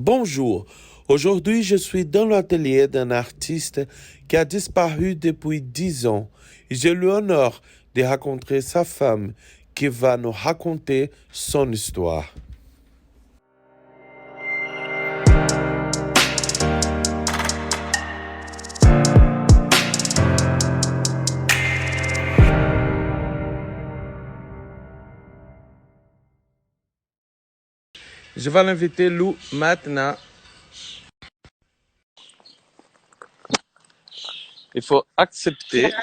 Bonjour, aujourd'hui je suis dans l'atelier d'un artiste qui a disparu depuis 10 ans et j'ai l'honneur de rencontrer sa femme qui va nous raconter son histoire. Je vais l'inviter Lou maintenant. Il faut accepter.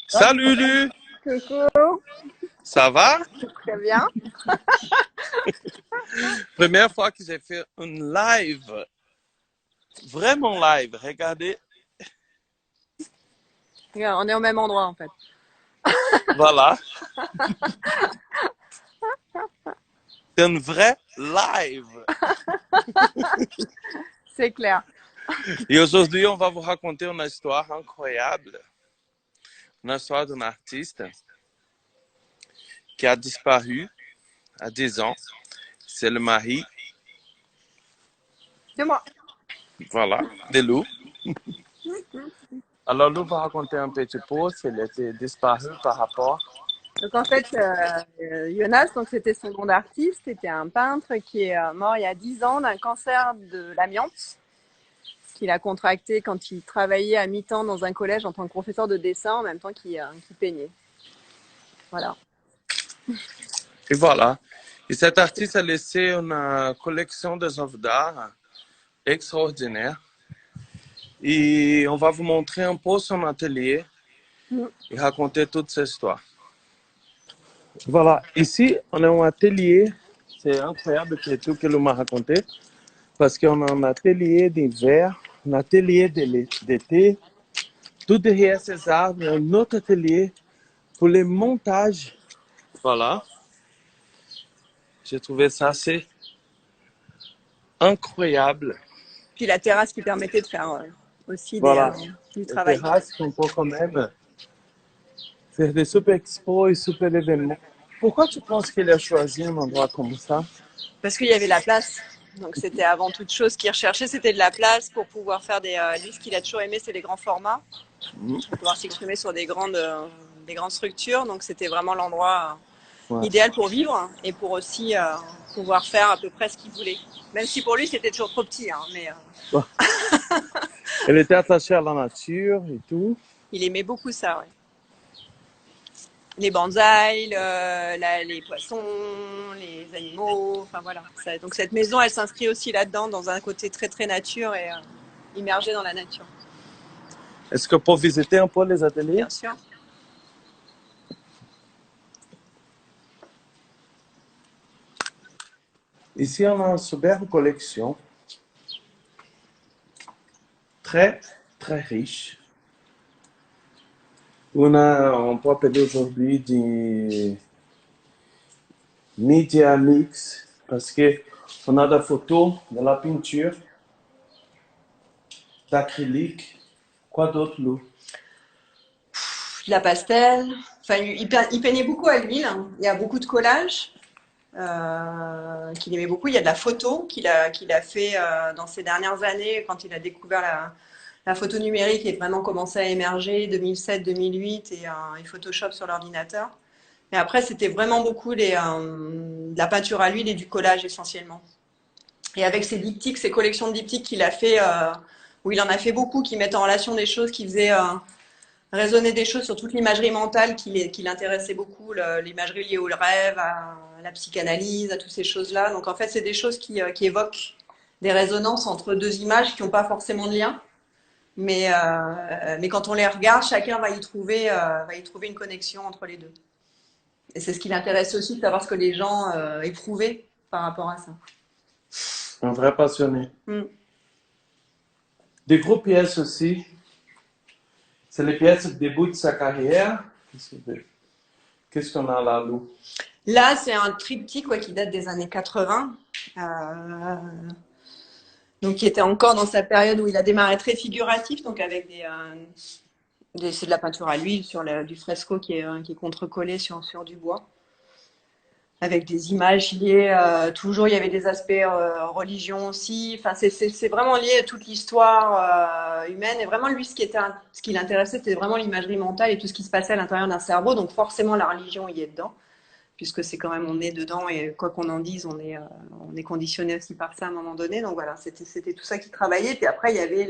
Salut Lu, Coucou, ça va? très bien. Première fois que j'ai fait un live, vraiment live. Regardez, Regarde, on est au même endroit en fait. voilà. C'est un vrai live. C'est clair. Et aujourd'hui, on va vous raconter une histoire incroyable. Une histoire d'un artiste qui a disparu à 10 ans. C'est le mari, C'est moi. voilà, de Lou. Alors, Lou va raconter un petit peu s'il était disparu par rapport. Donc en fait, Jonas, donc c'était son nom d'artiste, c'était un peintre qui est mort il y a 10 ans d'un cancer de l'amiante qu'il a contracté quand il travaillait à mi-temps dans un collège en tant que professeur de dessin en même temps qu'il peignait. Voilà. Et voilà. Et cet artiste a laissé une collection d'œuvres d'art extraordinaire. Et on va vous montrer un peu son atelier et raconter toute cette histoire. Voilà, ici, on a un atelier. C'est incroyable que tout que Lou m'a raconté. Parce qu'on a un atelier d'hiver, un atelier d'été. Tout derrière ces arbres, un autre atelier pour les montages. Voilà. J'ai trouvé ça assez incroyable. Puis la terrasse qui permettait de faire aussi Voilà. du Les travail. terrasses qu'on peut quand même faire des super expos et super événements. Pourquoi tu penses qu'il a choisi un endroit comme ça? Parce qu'il y avait la place. Donc c'était avant toute chose qu'il recherchait, c'était de la place pour pouvoir faire lui, ce qu'il a toujours aimé, c'est les grands formats, pour pouvoir s'exprimer sur des grandes structures. Donc c'était vraiment l'endroit Ouais. idéal pour vivre et pour aussi pouvoir faire à peu près ce qu'il voulait. Même si pour lui c'était toujours trop petit, hein, mais Elle était attachée à la nature et tout. il aimait beaucoup ça. Ouais. Les bonsaïs, les poissons, les animaux, enfin voilà. Donc cette maison, elle s'inscrit aussi là-dedans, dans un côté très très nature et immergé dans la nature. Est-ce que pour visiter un peu les ateliers? Bien sûr. Ici, on a une superbe collection. Très, très riche. On peut appeler aujourd'hui du media mix parce que on a des photos, de la peinture, d'acrylique. Quoi d'autre, Lou? De la pastel. Enfin, il peignait beaucoup à l'huile. Il y a beaucoup de collages qu'il aimait beaucoup. Il y a de la photo qu'il a fait dans ces dernières années quand il a découvert la photo numérique et vraiment commencé à émerger 2007-2008 et Photoshop sur l'ordinateur. Et après, c'était vraiment beaucoup de la peinture à l'huile et du collage essentiellement. Et avec ses diptyques, ses collections de diptyques qu'il a fait, où il en a fait beaucoup, qui mettent en relation des choses, qui faisaient résonner des choses sur toute l'imagerie mentale qui l'intéressait beaucoup, l'imagerie liée au rêve, à la psychanalyse, à toutes ces choses-là. Donc en fait, c'est des choses qui évoquent des résonances entre deux images qui n'ont pas forcément de lien. Mais quand on les regarde, chacun va y trouver une connexion entre les deux. Et c'est ce qui l'intéresse aussi, de savoir ce que les gens éprouvaient par rapport à ça. Un vrai passionné. Des grosses pièces aussi. C'est les pièces du début de sa carrière. Qu'est-ce qu'on a là, Lou? Là, c'est un triptyque qui date des années 80. Donc, qui était encore dans sa période où il a démarré très figuratif, donc avec c'est de la peinture à l'huile sur du fresco qui est contre-collé sur du bois. avec des images liées, toujours il y avait des aspects religion aussi. Enfin, c'est vraiment lié à toute l'histoire humaine. Et vraiment, lui, ce qui l'intéressait, c'était vraiment l'imagerie mentale et tout ce qui se passait à l'intérieur d'un cerveau. Donc forcément, la religion y est dedans, puisque c'est quand même, on est dedans et quoi qu'on en dise, on est conditionné aussi par ça à un moment donné. Donc voilà, c'était tout ça qui travaillait. Puis après, il y avait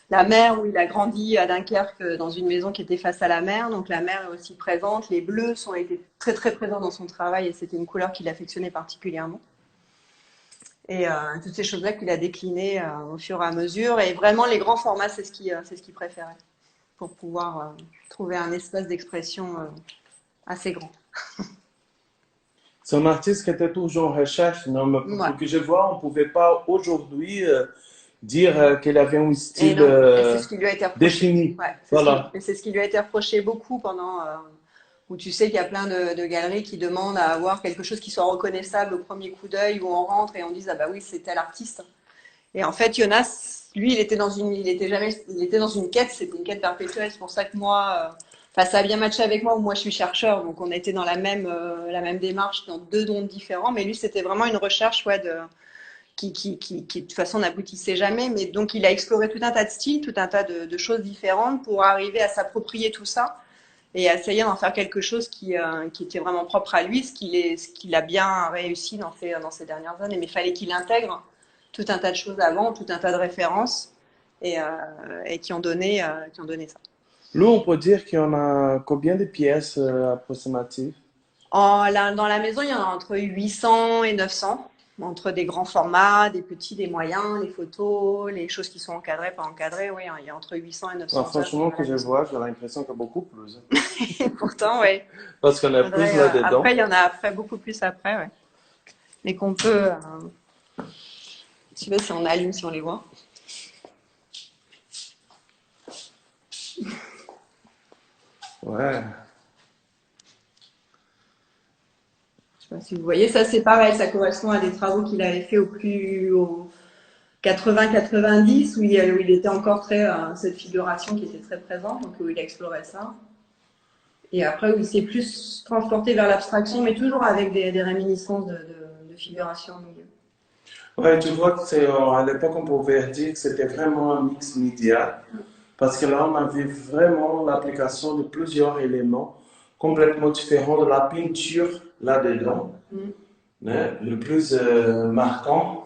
la mer où il a grandi à Dunkerque dans une maison qui était face à la mer. Donc la mer est aussi présente. Les bleus ont été très très présents dans son travail et c'était une couleur qu'il affectionnait particulièrement. Et toutes ces choses-là qu'il a déclinées au fur et à mesure. Et vraiment, les grands formats, c'est ce qu'il préférait pour pouvoir trouver un espace d'expression assez grand. C'est un artiste qui était toujours en recherche, non? Mais pour Ouais. ce que je vois, on ne pouvait pas aujourd'hui dire qu'il avait un Et style non, et c'est ce qui lui a été reproché. défini. Ouais, Voilà. c'est ce qui lui a été reproché beaucoup pendant où tu sais qu'il y a plein de galeries qui demandent à avoir quelque chose qui soit reconnaissable au premier coup d'œil, où on rentre et on dit ah bah oui c'est tel artiste. Et en fait Jonas, lui il était dans une quête, c'était une quête perpétuelle. C'est pour ça que moi, enfin ça a bien matché avec moi où moi je suis chercheur, donc on était dans la même démarche dans deux mondes différents, mais lui c'était vraiment une recherche ouais qui de toute façon n'aboutissait jamais. Mais donc, il a exploré tout un tas de styles, tout un tas de choses différentes pour arriver à s'approprier tout ça et à essayer d'en faire quelque chose qui était vraiment propre à lui, ce qu'il a bien réussi dans ces dernières années. Mais il fallait qu'il intègre tout un tas de choses avant, tout un tas de références et qui ont donné ça. Nous, on peut dire qu'il y en a combien de pièces approximatives? Dans la maison, il y en a entre 800 et 900, entre des grands formats, des petits, des moyens, les photos, les choses qui sont encadrées, pas encadrées. Oui, il y a entre 800 et Ah, 900 œuvres franchement, dans que la je maison. vois, j'ai l'impression qu'il y a beaucoup plus. Et pourtant, oui. Parce qu'on a plus Après, là-dedans. il y en a après, beaucoup plus après, ouais. Mais qu'on peut, je sais pas si on allume, si on les voit. Ouais. Je sais pas si vous voyez, ça c'est pareil, ça correspond à des travaux qu'il avait fait au 80-90, où il était encore très, cette figuration qui était très présente, donc où il explorait ça. Et après, où il s'est plus transporté vers l'abstraction, mais toujours avec des réminiscences de figuration au milieu. Ouais, tu vois que c'est, à l'époque, on pouvait dire que c'était vraiment un mix média. Parce que là, on avait vraiment l'application de plusieurs éléments complètement différents de la peinture là-dedans. Mais le plus marquant,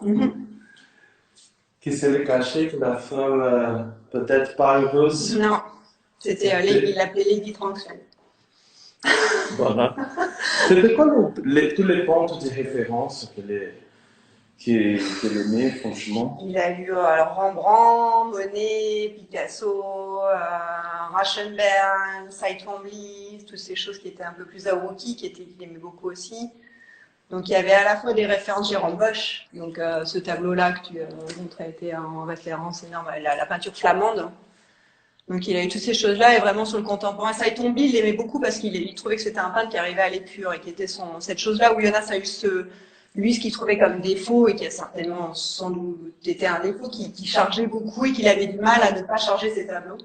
qui c'est le cachet que la femme peut-être pas heureuse. Non, il l'appelait Lady Tranquille. Voilà. C'était quoi tous les ponts de référence qu'il aimait, franchement? Il a lu alors Rembrandt, Monet, Picasso, Rauschenberg, Cy Twombly, toutes ces choses qui étaient un peu plus awookie, qu'il aimait beaucoup aussi. Donc il y avait à la fois des références Jérôme Bosch, donc ce tableau-là que tu montrais était en référence énorme à la peinture flamande. Donc il a eu toutes ces choses-là et vraiment sur le contemporain. Cy Twombly, il l'aimait beaucoup parce qu'il trouvait que c'était un peintre qui arrivait à l'épure et qui était cette chose-là où Jonas a eu lui ce qu'il trouvait comme défaut et qui a certainement sans doute été un défaut, qui chargeait beaucoup et qu'il avait du mal à ne pas charger ses tableaux.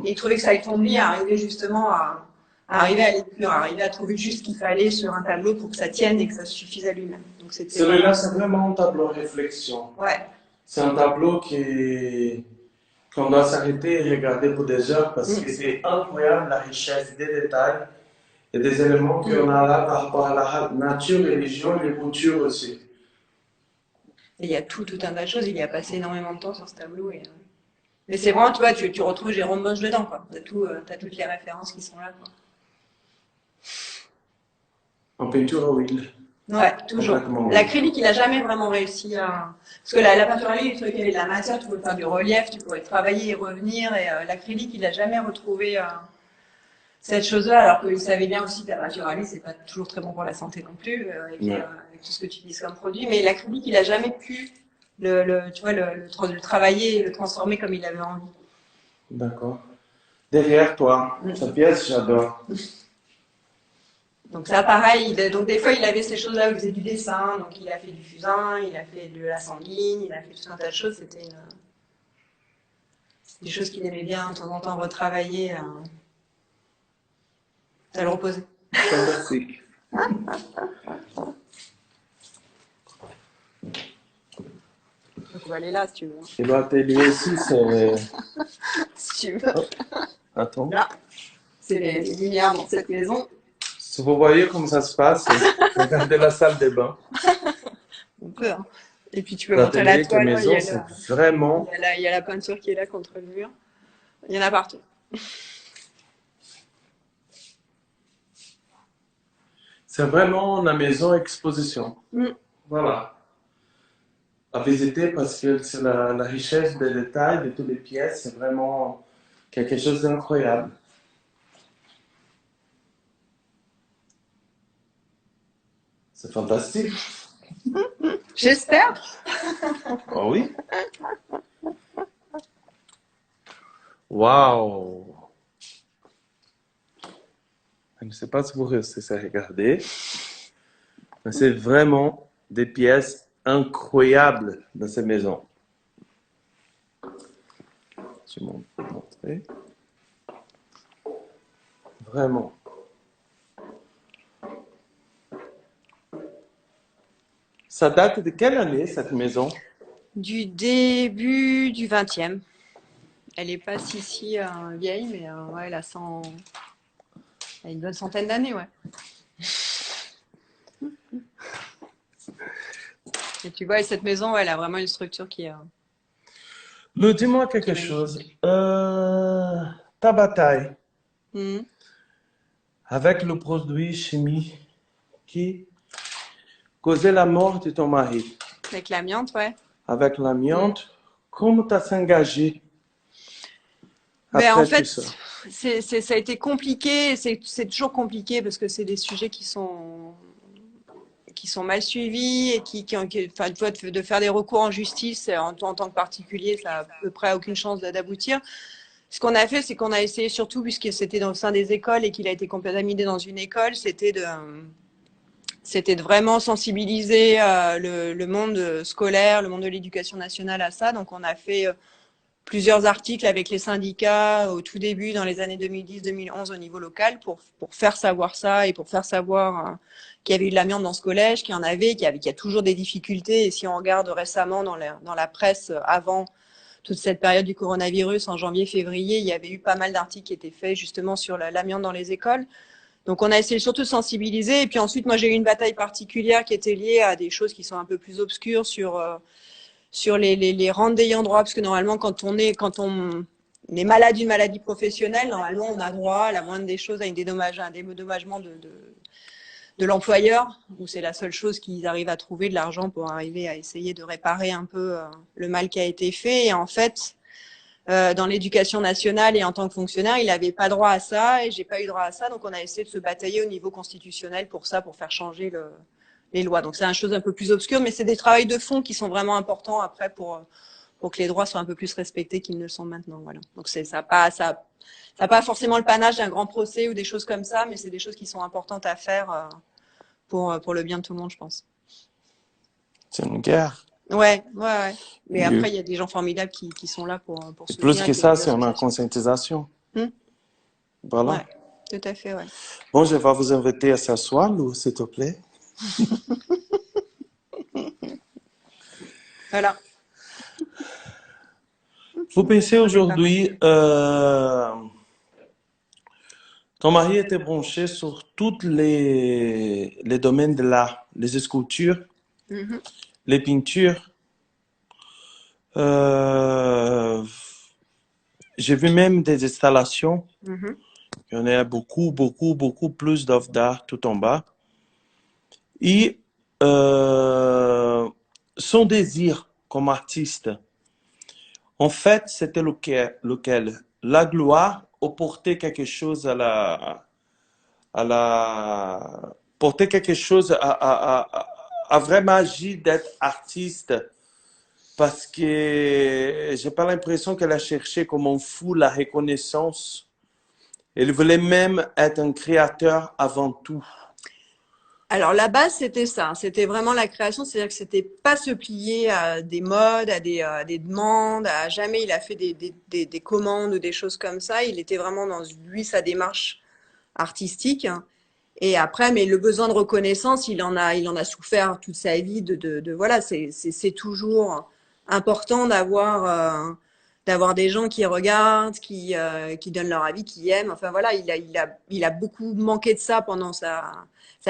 Et il trouvait que Cy Twombly arrivait justement à arriver à l'épure, à arriver à trouver juste ce qu'il fallait sur un tableau pour que ça tienne et que ça suffise à lui-même. Donc Celui-là, c'est vraiment un tableau réflexion. Ouais. C'est un tableau qu'on doit s'arrêter et regarder pour des heures parce que c'est incroyable la richesse des détails et des éléments qu'on a là par rapport à la nature, religion et les cultures aussi. Et il y a tout un tas de choses. Il y a passé énormément de temps sur ce tableau. Mais c'est vraiment, tu vois, tu retrouves Jérôme Bosch dedans, quoi. T'as toutes les références qui sont là, quoi. En peinture à huile. Ouais, toujours. L'acrylique, il a jamais vraiment réussi à. Parce que la peinture à huile, il y avait de la matière, tu pouvais faire du relief, tu pouvais travailler et revenir. Et l'acrylique, il a jamais retrouvé cette chose-là, alors qu'il savait bien aussi que la peinture à l'huile, c'est pas toujours très bon pour la santé non plus, avec tout ce que tu utilises comme produit. Mais l'acrylique, il a jamais pu tu vois, le travailler et le transformer comme il avait envie. D'accord. Derrière toi, sa pièce, j'adore. Donc ça, pareil, donc des fois, il avait ces choses-là où il faisait du dessin, donc il a fait du fusain, il a fait de la sanguine, il a fait tout un tas de choses. C'était des choses qu'il aimait bien de temps en temps retravailler. Ça le reposait. Fantastique. Donc, on va aller là si tu veux. Et l'atelier ici, c'est... Si tu veux. Oh, attends. Là, c'est les lumières dans cette maison. Si vous voyez comment ça se passe, regardez la salle des bains. On peut, hein. Et puis tu peux montrer L'atelier la de la toile, maison, c'est vraiment... il y a la peinture qui est là contre le mur. Il y en a partout. C'est vraiment la maison exposition. Mm. Voilà. À visiter parce que c'est la richesse des détails de toutes les pièces, c'est vraiment quelque chose d'incroyable. C'est fantastique. J'espère. Oh oui. Waouh. Je ne sais pas si vous réussissez à regarder, mais c'est vraiment des pièces incroyables dans cette maison. Je vais montrer. Vraiment. Ça date de quelle année, cette maison? Du début du 20e. Elle est pas si vieille, mais ouais, elle a une bonne centaine d'années, ouais. Et tu vois, cette maison, ouais, elle a vraiment une structure qui est... Mais dis-moi quelque chose. Ta bataille avec le produit chimique qui causait la mort de ton mari, Avec l'amiante, ouais. avec l'amiante, comment tu as engagé Ben, en après tout fait, ça? ça a été compliqué. C'est toujours compliqué parce que c'est des sujets qui sont mal suivis et enfin, tu vois, de faire des recours en justice en tant que particulier, ça a à peu près aucune chance d'aboutir. Ce qu'on a fait, c'est qu'on a essayé surtout, puisque c'était au sein des écoles et qu'il a été contaminé dans une école, c'était de vraiment sensibiliser le monde scolaire, le monde de l'éducation nationale à ça. Donc, on a fait plusieurs articles avec les syndicats au tout début, dans les années 2010-2011 au niveau local, pour faire savoir ça et pour faire savoir qu'il y avait eu de l'amiante dans ce collège, qu'il y en avait, qu'il y a toujours des difficultés. Et si on regarde récemment dans la presse avant toute cette période du coronavirus, en janvier-février, il y avait eu pas mal d'articles qui étaient faits justement sur l'amiante dans les écoles. Donc, on a essayé surtout de sensibiliser. Et puis ensuite, moi, j'ai eu une bataille particulière qui était liée à des choses qui sont un peu plus obscures sur les rentes d'ayant droit. Parce que normalement, quand on est malade d'une maladie professionnelle, normalement, on a droit à la moindre des choses à un dédommagement de l'employeur, où c'est la seule chose qu'ils arrivent à trouver de l'argent pour arriver à essayer de réparer un peu le mal qui a été fait. Et en fait, dans l'éducation nationale et en tant que fonctionnaire, il n'avait pas droit à ça et j'ai pas eu droit à ça. Donc, on a essayé de se batailler au niveau constitutionnel pour ça, pour faire changer les lois. Donc, c'est une chose un peu plus obscure, mais c'est des travails de fond qui sont vraiment importants après pour que les droits soient un peu plus respectés qu'ils ne le sont maintenant. Voilà. Donc, ça n'a pas forcément le panache d'un grand procès ou des choses comme ça, mais c'est des choses qui sont importantes à faire pour le bien de tout le monde, je pense. C'est une guerre. Ouais. Mais après, il y a des gens formidables qui sont là pour soutenir. Plus que ça, c'est une conscientisation. Voilà. Ouais, tout à fait, ouais. Bon, je vais vous inviter à s'asseoir, Lou, s'il te plaît. Voilà. Vous pensez aujourd'hui, ton mari était branché sur tous les domaines de l'art, les sculptures, les peintures. J'ai vu même des installations. Il y en a beaucoup, beaucoup, beaucoup plus d'œuvres d'art tout en bas. Et son désir comme artiste, en fait, c'était lequel? La gloire ou porter quelque chose porter quelque chose à vraie magie d'être artiste. Parce que j'ai pas l'impression qu'elle a cherché comme un fou la reconnaissance. Elle voulait même être un créateur avant tout. Alors, la base, c'était ça. C'était vraiment la création. C'est-à-dire que c'était pas se plier à des modes, à des demandes. Jamais il a fait des commandes ou des choses comme ça. Il était vraiment dans, lui, sa démarche artistique. Et après, mais le besoin de reconnaissance, il en a souffert toute sa vie. Voilà, c'est toujours important d'avoir des gens qui regardent, qui donnent leur avis, qui aiment. Enfin voilà, il a beaucoup manqué de ça pendant sa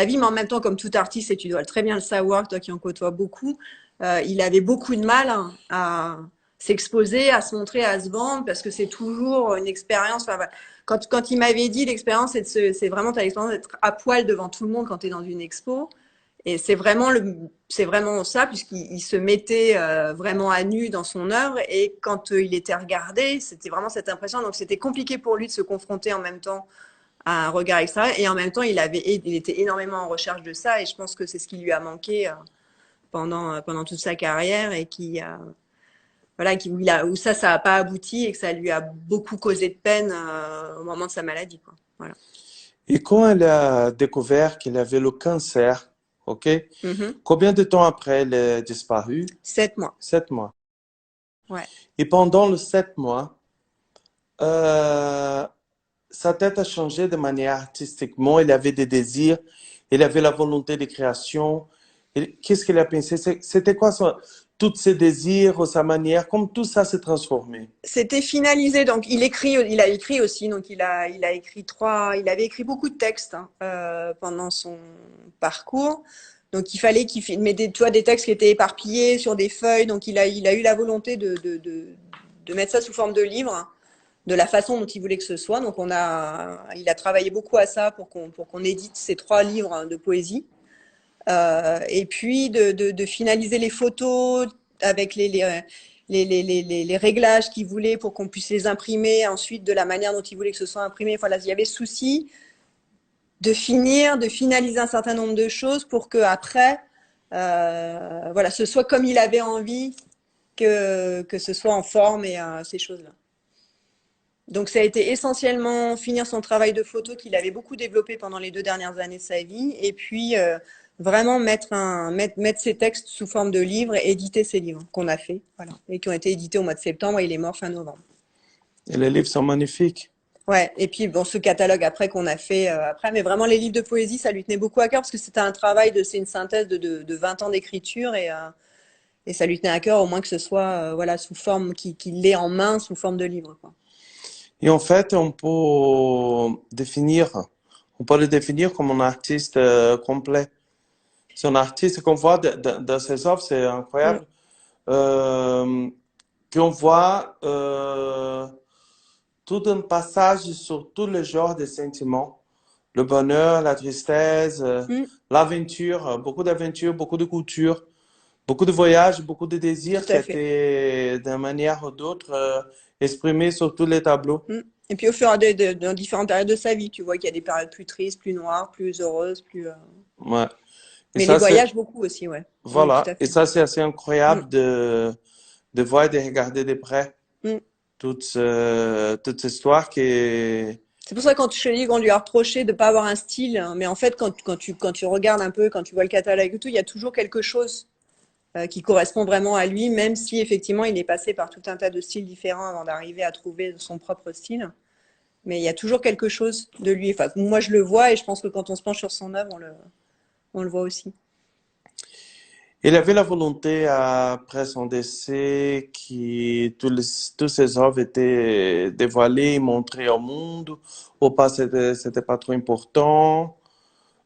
vie, mais en même temps, comme tout artiste, et tu dois très bien le savoir, toi qui en côtoies beaucoup, il avait beaucoup de mal à s'exposer, à se montrer, à se vendre, parce que c'est toujours une expérience. Enfin, voilà. Quand il m'avait dit l'expérience, c'est vraiment ta l'expérience d'être à poil devant tout le monde quand tu es dans une expo. Et c'est vraiment ça, puisqu'il se mettait vraiment à nu dans son œuvre. Et quand il était regardé, c'était vraiment cette impression. Donc c'était compliqué pour lui de se confronter en même temps à un regard extérieur. Et en même temps, il était énormément en recherche de ça. Et je pense que c'est ce qui lui a manqué pendant toute sa carrière et voilà, où ça n'a pas abouti et que ça lui a beaucoup causé de peine au moment de sa maladie, quoi. Voilà. Et quand elle a découvert qu'il avait le cancer, ok, combien de temps après elle est disparue? 7 mois. 7 mois. Ouais. Et pendant les 7 mois, sa tête a changé de manière artistiquement. Il avait des désirs, il avait la volonté de création. Qu'est-ce qu'il a pensé? C'était quoi tous ses désirs, sa manière, comme tout ça s'est transformé? C'était finalisé, donc il a écrit aussi, donc il avait écrit beaucoup de textes pendant son parcours. Donc il fallait qu'il mette des textes qui étaient éparpillés sur des feuilles. Donc il a eu la volonté de mettre ça sous forme de livre, de la façon dont il voulait que ce soit. Donc il a travaillé beaucoup à ça pour qu'on édite ces 3 livres de poésie. Et puis de finaliser les photos avec les réglages qu'il voulait pour qu'on puisse les imprimer ensuite de la manière dont il voulait que ce soit imprimé. Voilà, il y avait souci de finaliser un certain nombre de choses pour que après, voilà, ce soit comme il avait envie que ce soit en forme et ces choses-là. Donc ça a été essentiellement finir son travail de photo qu'il avait beaucoup développé pendant les 2 dernières années de sa vie, et puis vraiment mettre ses textes sous forme de livres et éditer ces livres qu'on a fait, voilà, et qui ont été édités au mois de septembre, et il est mort fin novembre. Et les livres sont magnifiques. Ouais, et puis bon, ce catalogue après qu'on a fait après, mais vraiment les livres de poésie, ça lui tenait beaucoup à cœur parce que c'était un travail c'est une synthèse de 20 ans d'écriture, et ça lui tenait à cœur au moins que ce soit voilà, sous forme, qu'il l'ait en main sous forme de livre, quoi. Et en fait, on peut le définir comme un artiste complet. C'est un artiste qu'on voit dans ses œuvres, c'est incroyable. Qu'on voit tout un passage sur tous les genres de sentiments. Le bonheur, la tristesse, l'aventure, beaucoup d'aventures, beaucoup de culture, beaucoup de voyages, beaucoup de désirs qui étaient d'une manière ou d'autre exprimés sur tous les tableaux. Et puis au fur et à mesure, dans différentes périodes de sa vie, tu vois qu'il y a des périodes plus tristes, plus noires, plus heureuses, plus... Ouais. Mais les voyages beaucoup aussi, ouais. Voilà. Oui, et ça, c'est assez incroyable de voir et de regarder de près toute cette histoire qui est... C'est pour ça que quand je dis qu'on lui a reproché de ne pas avoir un style, mais en fait, quand tu regardes un peu, quand tu vois le catalogue et tout, il y a toujours quelque chose qui correspond vraiment à lui, même si effectivement il est passé par tout un tas de styles différents avant d'arriver à trouver son propre style. Mais il y a toujours quelque chose de lui. Enfin, moi, je le vois, et je pense que quand on se penche sur son œuvre, on le voit aussi. Il avait la volonté, après son décès, que tous ses œuvres étaient dévoilées, montrées au monde, ou pas, c'était pas trop important.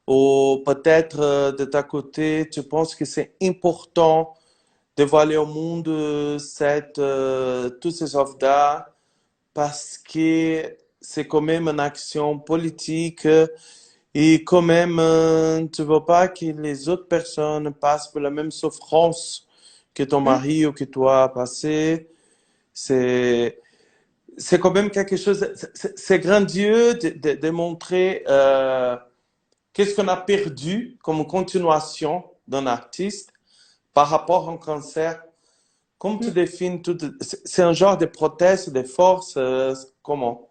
Ou peut-être de ta côté, tu penses que c'est important de dévoiler au monde toutes ces œuvres d'art parce que c'est quand même une action politique et quand même, tu veux pas que les autres personnes passent par la même souffrance que ton mari ou que toi a passé. C'est quand même quelque chose, c'est grandiose de montrer qu'est-ce qu'on a perdu comme continuation d'un artiste par rapport à un cancer. Comment tu définis tout? C'est un genre de proteste, de force, comment?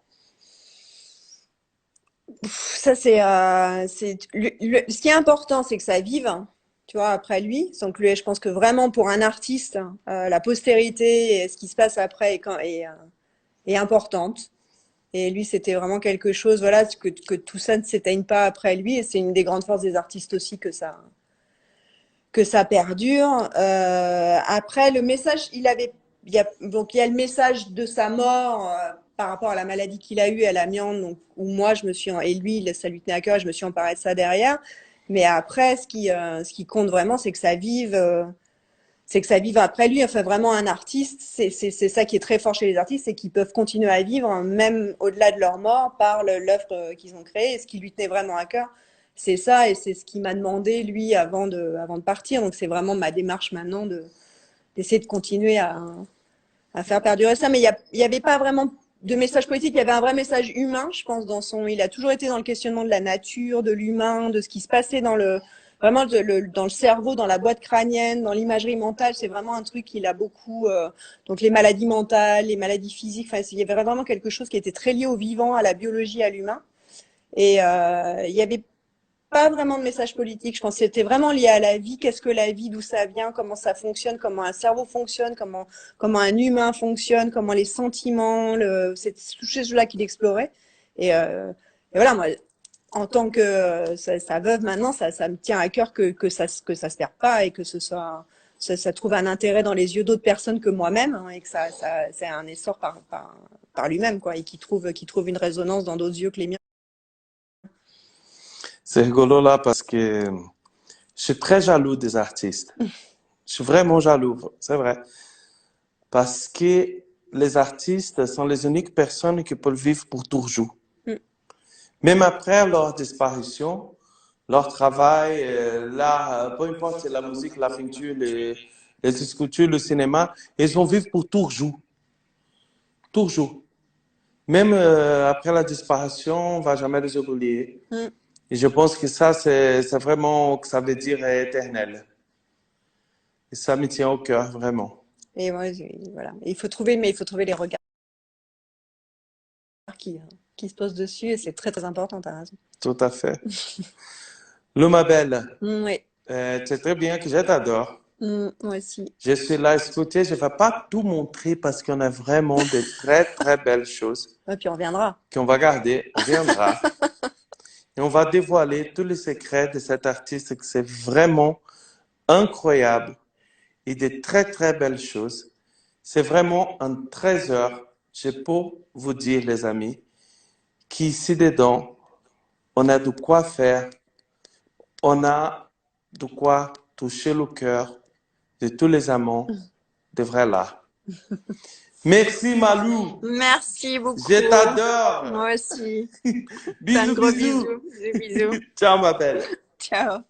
Ça, ce qui est important, c'est que ça vive, tu vois, après lui. Donc, lui, je pense que vraiment, pour un artiste, la postérité et ce qui se passe après est importante. Et lui, c'était vraiment quelque chose, voilà, que tout ça ne s'éteigne pas après lui. Et c'est une des grandes forces des artistes aussi que ça perdure. Après, le message, donc il y a le message de sa mort par rapport à la maladie qu'il a eue à l'amiante, donc où moi et lui, ça lui tenait à cœur, et je me suis emparée de ça derrière. Mais après, ce qui compte vraiment, c'est que ça vive. C'est que ça vive après lui. Enfin, vraiment, un artiste, c'est ça qui est très fort chez les artistes, c'est qu'ils peuvent continuer à vivre, même au-delà de leur mort, par l'œuvre qu'ils ont créée. Et ce qui lui tenait vraiment à cœur, c'est ça. Et c'est ce qu'il m'a demandé, lui, avant de partir. Donc, c'est vraiment ma démarche maintenant d'essayer de continuer à faire perdurer ça. Mais il y avait pas vraiment de message politique. Il y avait un vrai message humain, je pense, il a toujours été dans le questionnement de la nature, de l'humain, de ce qui se passait dans le cerveau, dans la boîte crânienne, dans l'imagerie mentale. C'est vraiment un truc qu'il a beaucoup. Donc les maladies mentales, les maladies physiques. Enfin, il y avait vraiment quelque chose qui était très lié au vivant, à la biologie, à l'humain. Et il y avait pas vraiment de message politique. Je pense que c'était vraiment lié à la vie. Qu'est-ce que la vie, d'où ça vient, comment ça fonctionne, comment un cerveau fonctionne, comment un humain fonctionne, comment les sentiments, c'est toutes ces choses-là qu'il explorait. Et voilà, moi, en tant que sa veuve maintenant, ça me tient à cœur que ça se perde pas et que ça trouve un intérêt dans les yeux d'autres personnes que moi-même, hein, et que ça c'est un essor par lui-même, quoi, et qui trouve une résonance dans d'autres yeux que les miens. C'est rigolo là parce que je suis très jaloux des artistes. Je suis vraiment jaloux, c'est vrai. Parce que les artistes sont les uniques personnes qui peuvent vivre pour toujours. Même après leur disparition, leur travail, l'art, peu importe c'est la musique, la peinture, les sculptures, le cinéma, ils vont vivre pour toujours. Toujours. Même après la disparition, on ne va jamais les oublier. Et je pense que ça, c'est vraiment, que ça veut dire éternel. Et ça me tient au cœur, vraiment. Et moi, voilà. Il faut trouver les regards qui se posent dessus, et c'est très, très important, t'as raison. Tout à fait. Lou, ma belle, Oui. tu sais très bien que je t'adore. Moi aussi. Je suis là à écouter. Je ne vais pas tout montrer parce qu'on a vraiment de très, très belles choses. Et puis on reviendra. Qu'on va garder, on viendra. Et on va dévoiler tous les secrets de cet artiste que c'est vraiment incroyable et de très, très belles choses. C'est vraiment un trésor. Je peux vous dire, les amis, qu'ici dedans, on a de quoi faire. On a de quoi toucher le cœur de tous les amants de vrai là. Merci, Malou. Merci beaucoup. Je t'adore. Moi aussi. Bisous, Gros bisous. Bisous. Ciao, ma belle. Ciao.